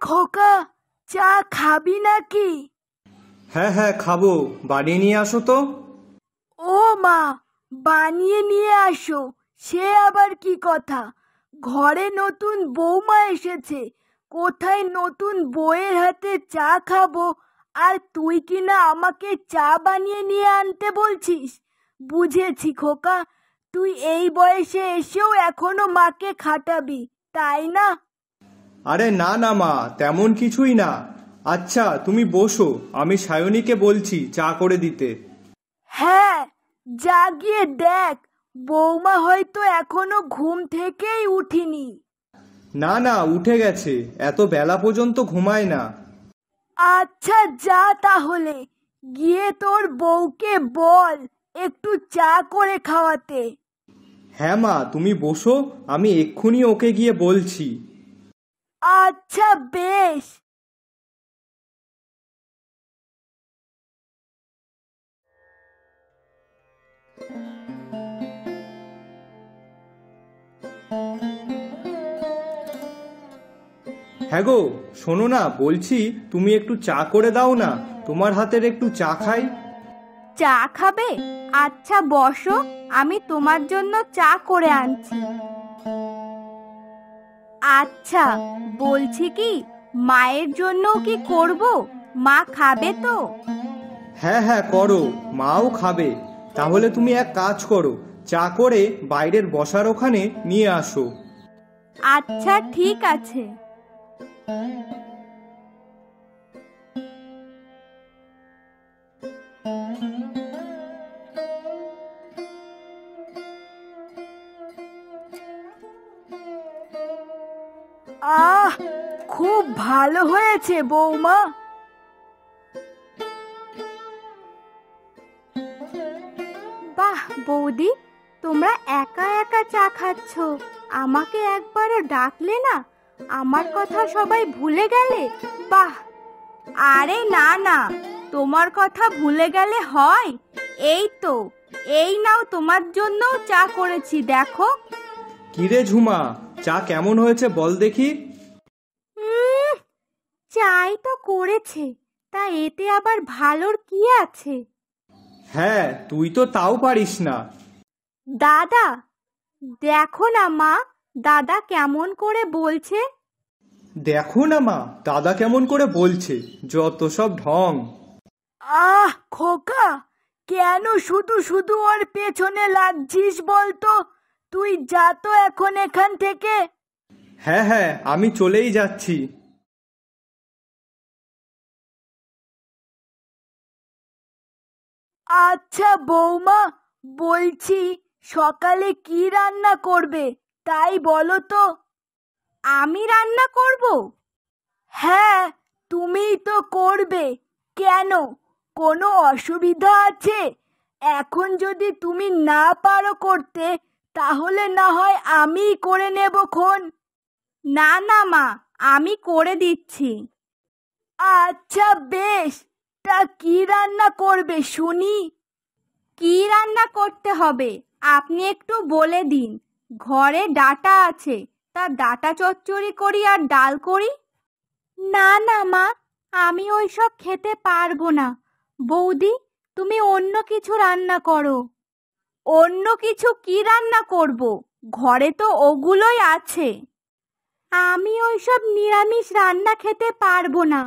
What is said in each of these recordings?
খোকা, চা খাবি নাকি? হ্যাঁ হ্যাঁ খাবো, বানিয়ে নিয়ে আসো তো। ও মা, বানিয়ে নিয়ে আসো সে আবার কি কথা? ঘরে নতুন বৌমা এসেছে, কোথায় নতুন বউয়ের হাতে চা খাবো, আর তুই কিনা আমাকে চা বানিয়ে নিয়ে আনতে বলছিস? বুঝেছি খোকা, তুই এই বয়সে এসেও এখনো মাকে খাটাবি, তাই না? আরে না না মা, তেমন কিছুই না। আচ্ছা তুমি বসো, আমি সায়নীকে বলছি চা করে দিতে। হ্যাঁ, যা গিয়ে দেখ, বৌমা হয়তো এখনো ঘুম থেকেই উঠিনি। না না, উঠে গেছে, এত বেলা পর্যন্ত ঘুমায় না। আচ্ছা যা তাহলে, গিয়ে তোর বউকে বল একটু চা করে খাওয়াতে। হ্যাঁ মা, তুমি বসো, আমি এক্ষুনি ওকে গিয়ে বলছি। আচ্ছা বেশ। হ্যাঁ গো, শোনো না, বলছি তুমি একটু চা করে দাও না, তোমার হাতের একটু চা খাই। চা খাবে? আচ্ছা বসো, আমি তোমার জন্য চা করে আনছি। আচ্ছা বলছি কি, মায়ের জন্য কি করব? মা খাবে তো? হ্যাঁ হ্যাঁ করো, মাও খাবে। তাহলে তুমি এক কাজ করো, চা করে বাইরের বসার ওখানে নিয়ে আসো। আচ্ছা ঠিক আছে। আহ, খুব ভালো হয়েছে বৌমা। বাহ বৌদি, তোমরা একা একা চা খাচ্ছ, আমাকে একবারও ডাকলে না? আমার কথা সবাই ভুলে গেলে? বাহ। আরে না না, তোমার কথা ভুলে গেলে হয়? এই তো, এই নাও তোমার জন্য চা করেছি, দেখো। কিরে ঝুমা, চা কেমন হয়েছে বল দেখি। চাই তো করেছে, তা এতে আবার ভালোর কি আছে? হ্যাঁ, তুই তো তাও পারিস না। দাদা, দেখো না মা, দাদা কেমন করে বলছে। দেখো না মা, দাদা কেমন করে বলছে, যত সব ঢং। আহ খোকা, কেন শুধু শুধু ওর পেছনে লাগছিস বলতো? তুই যা তো এখন এখান থেকে। হ্যাঁ হ্যাঁ, আমি চলেই যাচ্ছি। আচ্ছা বৌমা, বলছি সকালে কি রান্না করবে তাই বলো তো। আমি রান্না করব? হ্যাঁ, তুমিই তো করবে। কেন, কোনো অসুবিধা আছে? এখন যদি তুমি না পারো করতে, তাহলে না হয় আমিই করে নেব খন। না না মা, আমি করে দিচ্ছি। আচ্ছা বেশ, তা কি রান্না করবে শুনি? কি রান্না করতে হবে আপনি একটু বলে দিন। ঘরে ডাঁটা আছে, তা ডাঁটা চচ্চড়ি করি আর ডাল করি। না না মা, আমি ওইসব খেতে পারবো না। বৌদি, তুমি অন্য কিছু রান্না করো। অন্য কিছু কি রান্না করব? ঘরে তো ওগুলোই আছে। আমি ওইসব নিরামিষ রান্না খেতে পারবো না।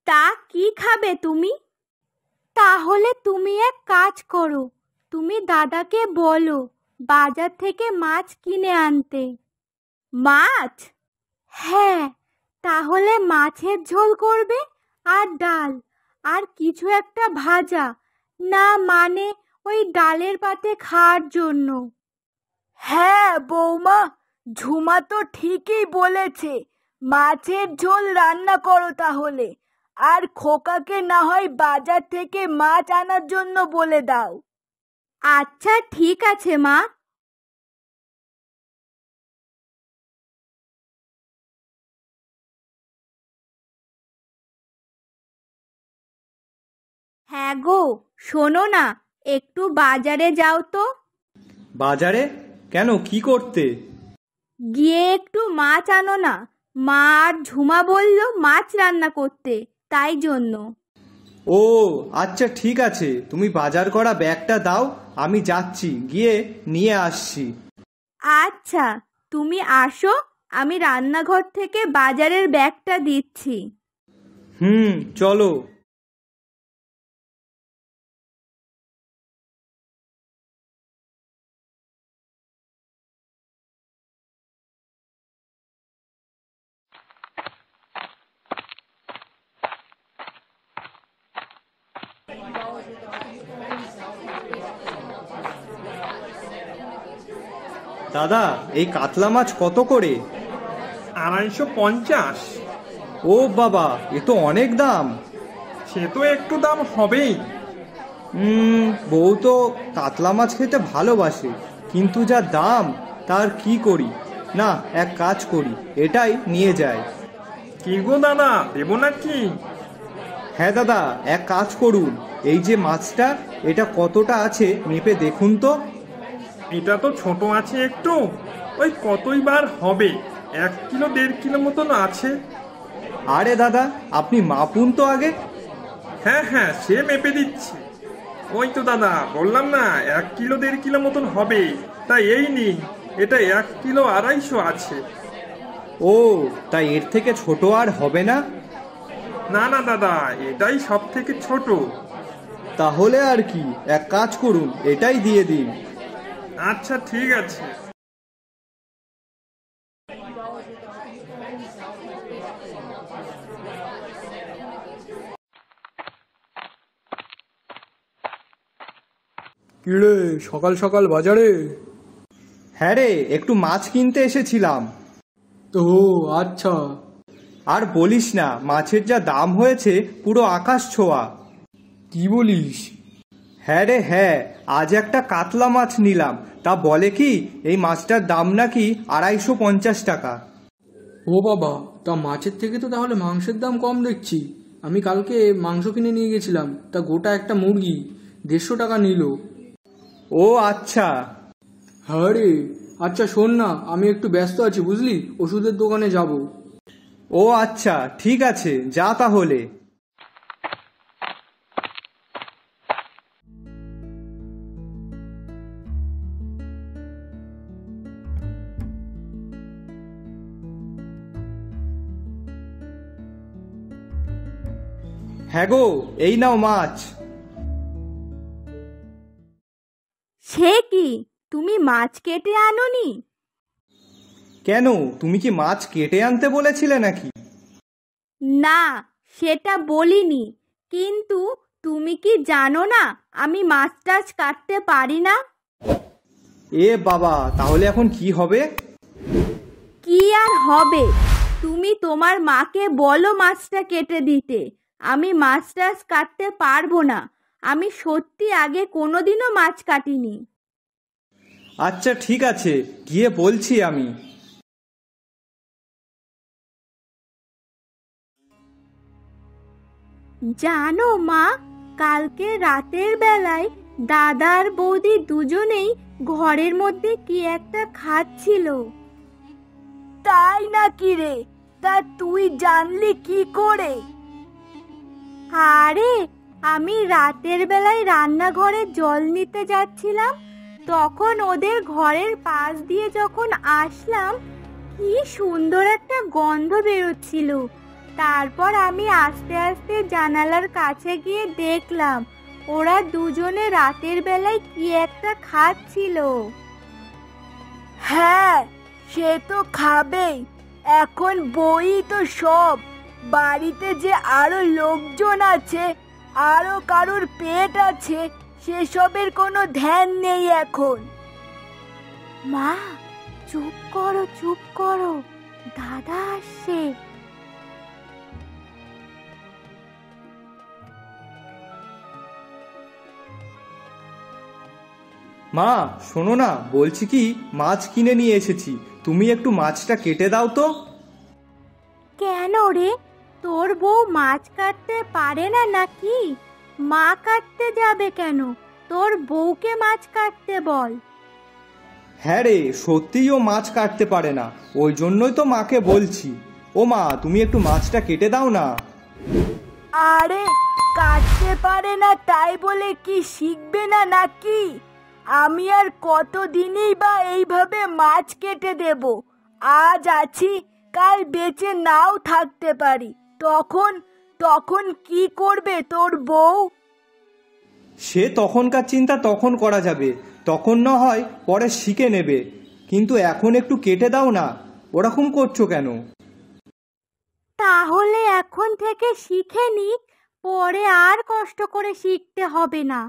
তা কি খাবে তুমি? তাহলে তুমি এক কাজ করো, তুমি দাদাকে বলো বাজার থেকে মাছ কিনে আনতে। মাছ? হ্যাঁ, তাহলে মাছের ঝোল করবে আর ডাল, আর কিছু একটা ভাজা, না মানে ওই ডালের পাতে খাওয়ার জন্য। হ্যাঁ বৌমা, ঝুমা তো ঠিকই বলেছে, মাছের ঝোল রান্না করো তাহলে, আর খোকাকে না হয় বাজার থেকে মাছ আনার জন্য বলে দাও। আচ্ছা ঠিক আছে মা। হ্যাঁ গো, শোনো না, একটু বাজারে যাও তো। বাজারে? কেন, কি করতে? গিয়ে একটু মাছ আনো না, মা আর ঝুমা বলল মাছ রান্না করতে, তাই জন্য। ও আচ্ছা ঠিক আছে, তুমি বাজার করা ব্যাগটা দাও, আমি যাচ্ছি, গিয়ে নিয়ে আসছি। আচ্ছা তুমি আসো, আমি রান্নাঘর থেকে বাজারের ব্যাগটা দিচ্ছি। চলো। দাদা, এই কাতলা মাছ কত করে? 250। ও বাবা, এ তো অনেক দাম। সে তো একটু দাম হবেই। বউ তো কাতলা মাছ খেতে ভালোবাসে, কিন্তু যা দাম তার কি করি। না, এক কাজ করি, এটাই নিয়ে যাই। কি গো দাদা, দেবো নাকি? হ্যাঁ দাদা, এক কাজ করুন, এই যে মাছটা, এটা কতটা আছে মেপে দেখুন তো। এটা তো ছোট আছে একটু, ওই কতই বার হবে, 1 কিলো 1.5 কিলো মতন আছে। আরে দাদা, আপনি মাপুন তো আগে। হ্যাঁ সে মেপে দিচ্ছি। ওই তো দাদা, বললাম না 1 কিলো 1.5 কিলো মতন হবে। তাই এই নিন, এটা 1 কিলো 250 আছে। ও, তাই এর থেকে ছোট আর হবে না? না দাদা, এটাই সব থেকে ছোট। তাহলে আর কি, এক কাজ করুন, এটাই দিয়ে দিন। আচ্ছা ঠিক আছে। কিরে, সকাল সকাল বাজারে? হ্যাঁ রে, একটু মাছ কিনতে এসেছিলাম। তো আচ্ছা। আর বলিস না, মাছের যা দাম হয়েছে পুরো আকাশ ছোঁয়া। কি বলিস? হ্যাঁ রে হ্যাঁ, আজ একটা কাতলা মাছ নিলাম, তা বলে কি এই মাছটার দাম নাকি 250 টাকা। ও বাবা, তা মাছের থেকে তো তাহলে মাংসের দাম কম দেখছি। আমি কালকে মাংস কিনে নিয়ে গেছিলাম, তা গোটা একটা মুরগি 150 টাকা নিল। ও আচ্ছা। হ্যাঁ রে। আচ্ছা শোন না, আমি একটু ব্যস্ত আছি বুঝলি, ওষুধের দোকানে যাব। ও আচ্ছা ঠিক আছে, যা তাহলে। হ্যাঁ গো, এই নাও মাছ। সে কি, তুমি মাছ কেটে আনোনি? কেন, তুমি কি মাছ কেটে আনতে বলেছিলে নাকি? না, সেটা বলিনি, কিন্তু তুমি কি জানো না আমি মাছ টাছ কাটতে পারি না? এ বাবা, তাহলে এখন কি হবে? কি আর হবে, তুমি তোমার মাকে বলো মাছটা কেটে দিতে। আমি মাছ টাছ কাটতে পারবো না, আমি সত্যি আগে কোনোদিনও মাছ কাটিনি। আচ্ছা ঠিক আছে, গিয়ে বলছি আমি। জানো মা, কালকে রাতের বেলায় দাদা আর বৌদি দুজনেই ঘরের মধ্যে কি একটা খাচ্ছিল। তাই নাকি রে? তা তুই জানলি কি করে? আরে, আমি রাতের বেলায় রান্নাঘরে জল নিতে যাচ্ছিলাম, তখন ওদের ঘরের পাশ দিয়ে যখন আসলাম, কি সুন্দর একটা গন্ধ বেরোচ্ছিল। তারপর আমি আস্তে আস্তে জানালার কাছে গিয়ে দেখলাম ওরা দুজনে রাতের বেলায় কি একটা খাচ্ছিল। হ্যাঁ, সে তো খাবেই, এখন বই তো সব। বাড়িতে যে আরো লোকজন আছে, আরো কারোর পেট আছে, সেসবের কোনো ধ্যান নেই এখন। মা, চুপ করো চুপ করো, দাদা আসছে। মা শোনো না, বলছি কি, মাছ কিনে নিয়ে এসেছি, তুমি একটু মাছটা কেটে দাও তো। কেন রে, তোর বউ মাছ কাটতে পারে না নাকি? মা কাটতে যাবে কেন? তোর বউকে মাছ কাটতে বল। হ্যাঁ রে, সত্যিই ও মাছ কাটতে পারে না, ওই জন্যই তো মাকে বলছি। ও মা, তুমি একটু মাছটা কেটে দাও না। আরে কাটতে পারে না তাই বলে কি শিখবে না নাকি? আমি আর কতদিনই বা এইভাবে মাছ কেটে দেব? আজ আছি, কাল বেঁচে নাও থাকতে পারি। তখন তখন কি করবে তোর বউ? সে তখনকার চিন্তা তখন করা যাবে, তখন না হয় পরে শিখে নেবে, কিন্তু এখন একটু কেটে দাও না। ওরকম করছো কেন? তাহলে এখন থেকে শিখে নিক, পরে আর কষ্ট করে শিখতে হবে না।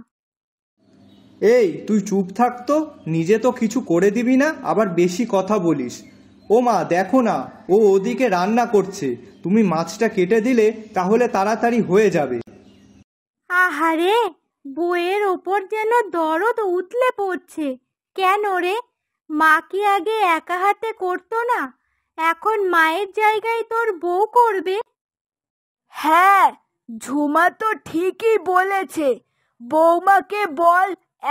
এই তুই চুপ থাকতো, নিজে তো কিছু করে দিবি না, আবার বেশি কথা বলিস। ও মা দেখো না, ও ওদিকে রান্না করছে, তুমি মাছটা কেটে দিলে তাহলে তাড়াতাড়ি হয়ে যাবে। আহারে, বইয়ের ওপর যেন দরদ উতলে পড়ছে। কেন রে, মা কি আগে একা হাতে করতো না? এখন মায়ের জায়গায় তোর বউ করবে? হ্যাঁ, ঝুমা তো ঠিকই বলেছে। বৌমাকে বল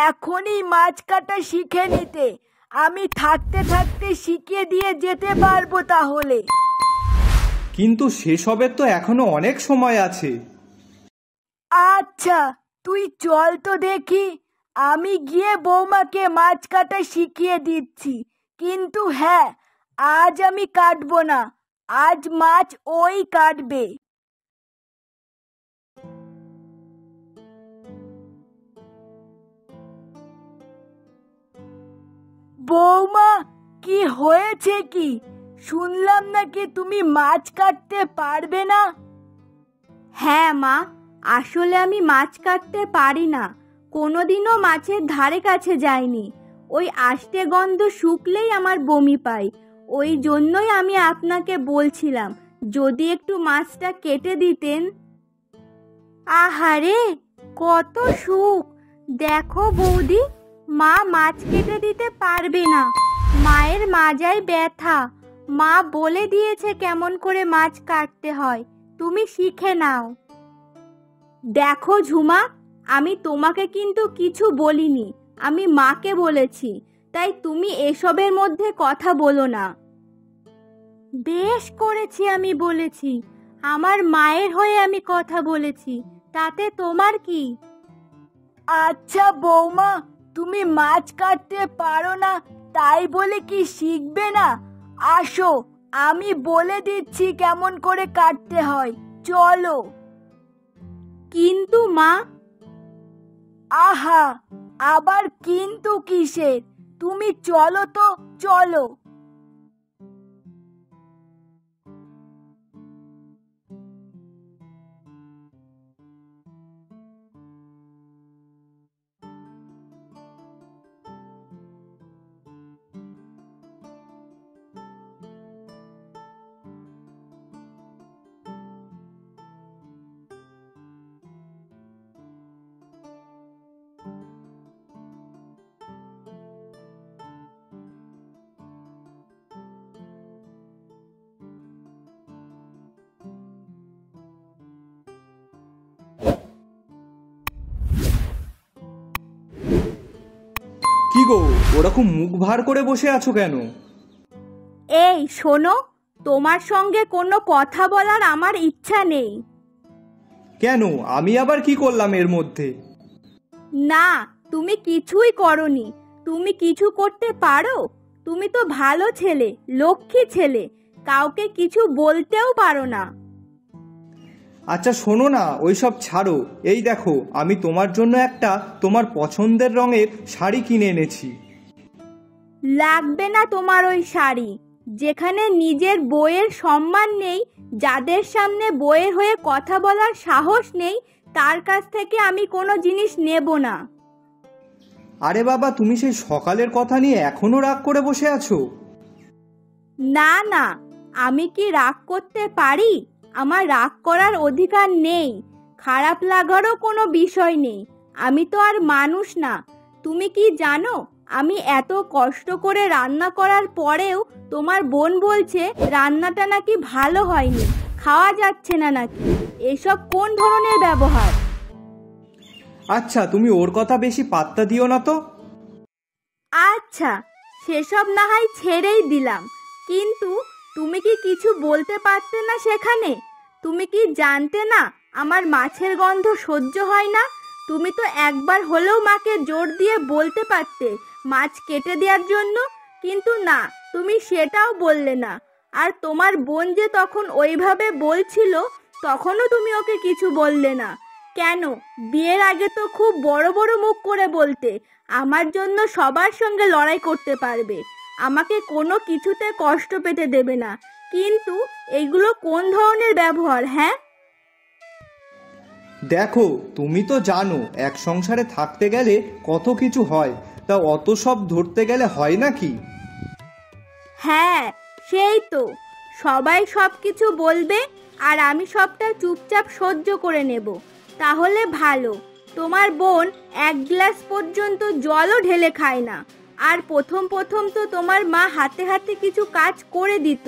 এখনই মাছ কাটা শিখে নিতে, আমি থাকতে থাকতে শিখিয়ে দিয়ে যেতে পারবো তাহলে। কিন্তু সেসবের তো এখনো অনেক সময় আছে। আচ্ছা তুই চল তো দেখি, আমি গিয়ে বৌমাকে মাছ কাটা শিখিয়ে দিচ্ছি। কিন্তু হ্যাঁ, আজ আমি কাটবো না, আজ মাছ ওই কাটবে। বৌমা, কি হয়েছে কি? শুনলাম নাকি তুমি মাছ কাটতে পারবে না? হ্যাঁ মা, আসলে আমি মাছ কাটতে পারি না, কোনোদিনও মাছের ধারে কাছে যাইনি। ওই আষ্টে গন্ধ শুকলেই আমার বমি পায়। ওই জন্যই আমি আপনাকে বলছিলাম যদি একটু মাছটা কেটে দিতেন। আহারে, কত সুখ! দেখো বৌদি, মা মাছ কেটে দিতে পারবে না, মায়ের মাজায় ব্যথা। মা বলে দিয়েছে কেমন করে মাছ কাটতে হয়, তুমি শিখে নাও। দেখো ঝুমা, আমি তোমাকে কিন্তু কিছু বলিনি, আমি মাকে বলেছি, তাই তুমি এসবের মধ্যে কথা বলো না। বেশ করেছি, আমি বলেছি, আমার মায়ের হয়ে আমি কথা বলেছি, তাতে তোমার কি? আচ্ছা বৌমা, তুমি মাছ কাটতে পারো না তাই বলে কি শিখবে না? আসো, আমি বলে দিচ্ছি কেমন করে কাটতে হয়, চলো। কিন্তু মা। আহা, আবার কিন্তু কিসের? তুমি চলো তো, চলো। কি গো, ওরকম মুখ ভার করে বসে আছো কেন? এই শোনো, তোমার সঙ্গে কোনো কথা বলার আমার ইচ্ছা নেই। কেন, আমি আবার কি করলাম এর মধ্যে? না, তুমি কিছুই করনি। তুমি কিছু করতে পারো? তুমি তো ভালো ছেলে, লক্ষ্মী ছেলে, কাউকে কিছু বলতেও পারো না। আচ্ছা শোনো না, ওইসব ছাড়ো। এই দেখো, আমি তোমার জন্য একটা তোমার পছন্দের রঙের শাড়ি কিনে এনেছি। লাগবে না তোমার ওই শাড়ি। যেখানে নিজের বউয়ের সম্মান নেই, যাদের সামনে বউয়ের হয়ে কথা বলার সাহস নেই, তার কাছ থেকে আমি কোনো জিনিস নেব না। আরে বাবা, তুমি সেই সকালের কথা নিয়ে এখনো রাগ করে বসে আছো? না না, আমি কি রাগ করতে পারি? আমার রাগ করার অধিকার নেই, খারাপ লাগারও কোনো বিষয় নেই। আমি তো আর মানুষ না। তুমি কি জানো, আমি এত কষ্ট করে রান্না করার পরেও তোমার বোন বলছে রান্নাটা নাকি ভালো হয়নি, খাওয়া যাচ্ছে না নাকি। এসব কোন ধরনের ব্যবহার? আচ্ছা, তুমি ওর কথা বেশি পাত্তা দিও না তো। আচ্ছা, সেসব না হয় ছেড়েই দিলাম, কিন্তু তুমি কি কিছু বলতে পারতে না সেখানে? তুমি কি জানতে না আমার মাছের গন্ধ সহ্য হয় না? তুমি তো একবার হলেও মাকে জোর দিয়ে বলতে পারতে মাছ কেটে দেওয়ার জন্য, কিন্তু না, তুমি সেটাও বললে না। আর তোমার বোন যে তখন ওইভাবে বলছিল, তখনও তুমি ওকে কিছু বললে না কেন? বিয়ের আগে তো খুব বড় বড় মুখ করে বলতে আমার জন্য সবার সঙ্গে লড়াই করতে পারবে, আমাকে কোনো কিছুতে কষ্ট পেতে দেবে না। কিন্তু এইগুলো কোন ধরনের ব্যবহার, হ্যাঁ? দেখো, তুমি তো জানো এক সংসারে থাকতে গেলে কত কিছু হয়, তা অত সব ধরতে গেলে হয় নাকি? হ্যাঁ, সেই তো, সবাই সব কিছু বলবে আর আমি সবটা চুপচাপ সহ্য করে নেব, তাহলে ভালো। তোমার বোন এক গ্লাস পর্যন্ত জলও ঢেলে খায় না। আর প্রথম প্রথম তো তোমার মা হাতে হাতে কিছু কাজ করে দিত,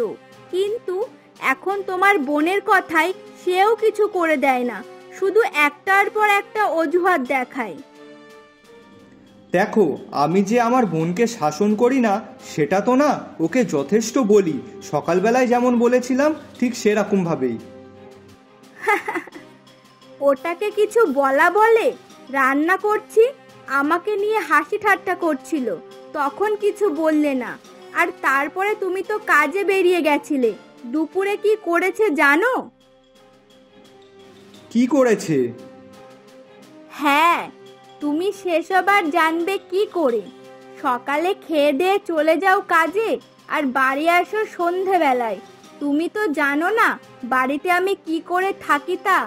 কিন্তু এখন তোমার বোনের কথায় সেও কিছু করে দেয় না, শুধু একটার পর একটা অজুহাত দেখায়। দেখো, আমি যে আমার বোনকে শাসন করি না সেটা তো না, ওকে যথেষ্ট বলি। সকালবেলায় যেমন বলেছিলাম ঠিক সেরকমভাবেই। ওটাকে কিছু বলা বলে? রান্না করছি, আমাকে নিয়ে হাসি ঠাট্টা করছিল, তখন কিছু বললে না। আর তারপরে তুমি তো কাজে বেরিয়ে গেছিলে। দুপুরে কি করেছে জানো? কি করেছে? হ্যাঁ, তুমি সেসব আর জানবে কি করে? সকালে খেয়ে দিয়ে চলে যাও কাজে, আর বাড়ি আসো সন্ধেবেলায়। তুমি তো জানো না বাড়িতে আমি কি করে থাকি তা।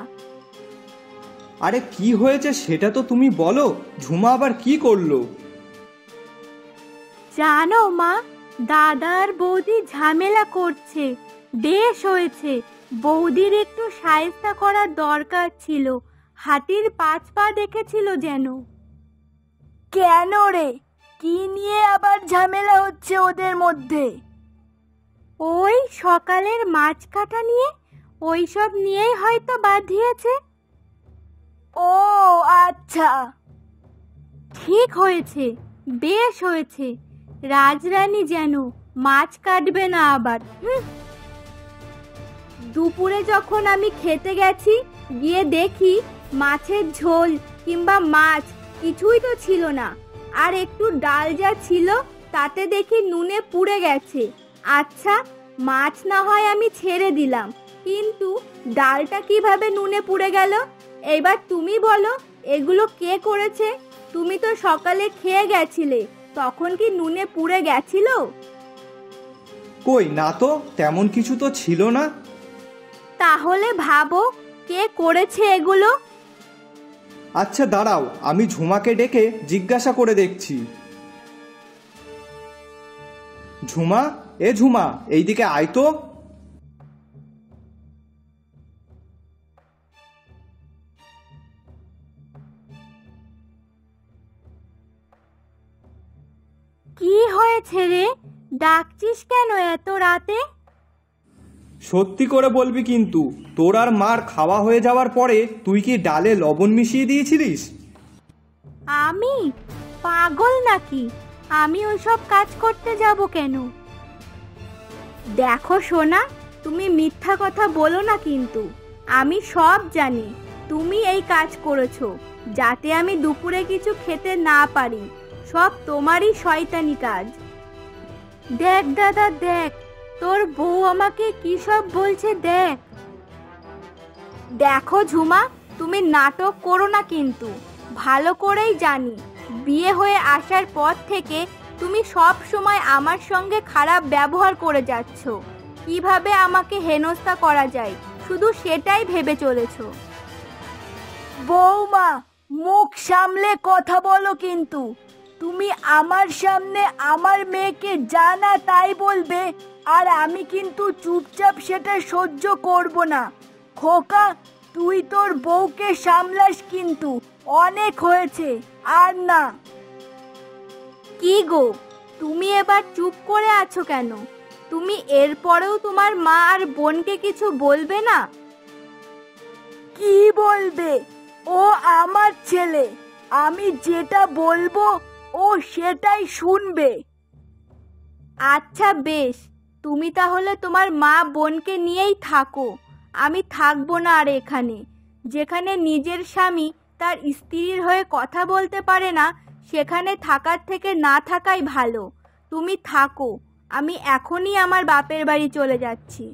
আরে কি হয়েছে সেটা তো তুমি বলো। ঝুমা আবার কি করলো? জানো মা, দাদার বৌদি ঝামেলা করছে। বেশ হয়েছে, বৌদির একটু সায়স্তা করার দরকার ছিল। হাতির 5 পা দেখেছিল যেন। কেন রে, কি নিয়ে আবার ঝামেলা হচ্ছে ওদের মধ্যে? ওই সকালের মাছ কাটা নিয়ে, ওই সব নিয়েই হয়তো বাঁধিয়েছে। ও আচ্ছা, ঠিক হয়েছে, বেশ হয়েছে। রাজরানী যেন মাছ কাটবে না আবার। দুপুরে যখন আমি খেতে গেছি, গিয়ে দেখি মাছের ঝোল কিংবা মাছ কিছুই তো ছিল না। আর একটু ডাল যা ছিল তাতে দেখি নুনে পুড়ে গেছে। আচ্ছা, মাছ না হয় আমি ছেড়ে দিলাম, কিন্তু ডালটা কিভাবে নুনে পুড়ে গেল? এবার তুমি বলো, এগুলো কে করেছে? তুমি তো সকালে খেয়ে গেছিলে, তখন কি নুনে পুড়ে গেছিল? কই না তো, তেমন কিছু তো ছিল না। তাহলে ভাবো কে করেছে এগুলো? আচ্ছা দাঁড়াও, আমি ঝুমাকে ডেকে জিজ্ঞাসা করে দেখছি। ঝুমা, এ ঝুমা, এইদিকে আয় তো। কি হয়েছে রে? ডাকছিস কেন এত রাতে? সত্যি করে বলবি কিন্তু, তোর আর মার খাওয়া হয়ে যাওয়ার পরে তুই কি ডালে লবণ মিশিয়ে দিয়েছিলিস? আমি পাগল নাকি? আমি ওইসব কাজ করতে যাব কেন? দেখো সোনা, তুমি মিথ্যা কথা বলো না কিন্তু। আমি সব জানি তুমি এই কাজ করেছো যাতে আমি দুপুরে কিছু খেতে না পারি। সব তোমারই শয়তানি কাজ। দেখ দাদা, দেখ তোর বউ আমাকে কি সব বলছে, দেখ। দেখো ঝুমা, তুমি নাটক করো না কিন্তু। ভালো করেই জানি বিয়ে হয়ে আসার পর থেকে তুমি সব সময় আমার সঙ্গে খারাপ ব্যবহার করে যাচ্ছ। কিভাবে আমাকে হেনস্থা করা যায় শুধু সেটাই ভেবে চলেছো। বৌমা, মুখ সামলে কথা বলো কিন্তু। তুমি আমার সামনে আমার মেয়েকে যা না তাই বলবে, আর আমি কিন্তু চুপচাপ সেটা সহ্য করব না। খোকা, তুই তোর বউকে সামলাস কিন্তু, অনেক হয়েছে, আর না। কি গো, তুমি এবার চুপ করে আছো কেন? তুমি এরপরেও তোমার মা আর বোনকে কিছু বলবে না? কি বলবে? ও আমার ছেলে, আমি যেটা বলবো ও সেটাই শুনবে। আচ্ছা বেশ, তুমি তাহলে তোমার মা বোনকে নিয়েই থাকো। আমি থাকবো না আর এখানে। যেখানে নিজের স্বামী তার স্ত্রীর হয়ে কথা বলতে পারে না, সেখানে থাকার থেকে না থাকাই ভালো। তুমি থাকো, আমি এখনই আমার বাপের বাড়ি চলে যাচ্ছি।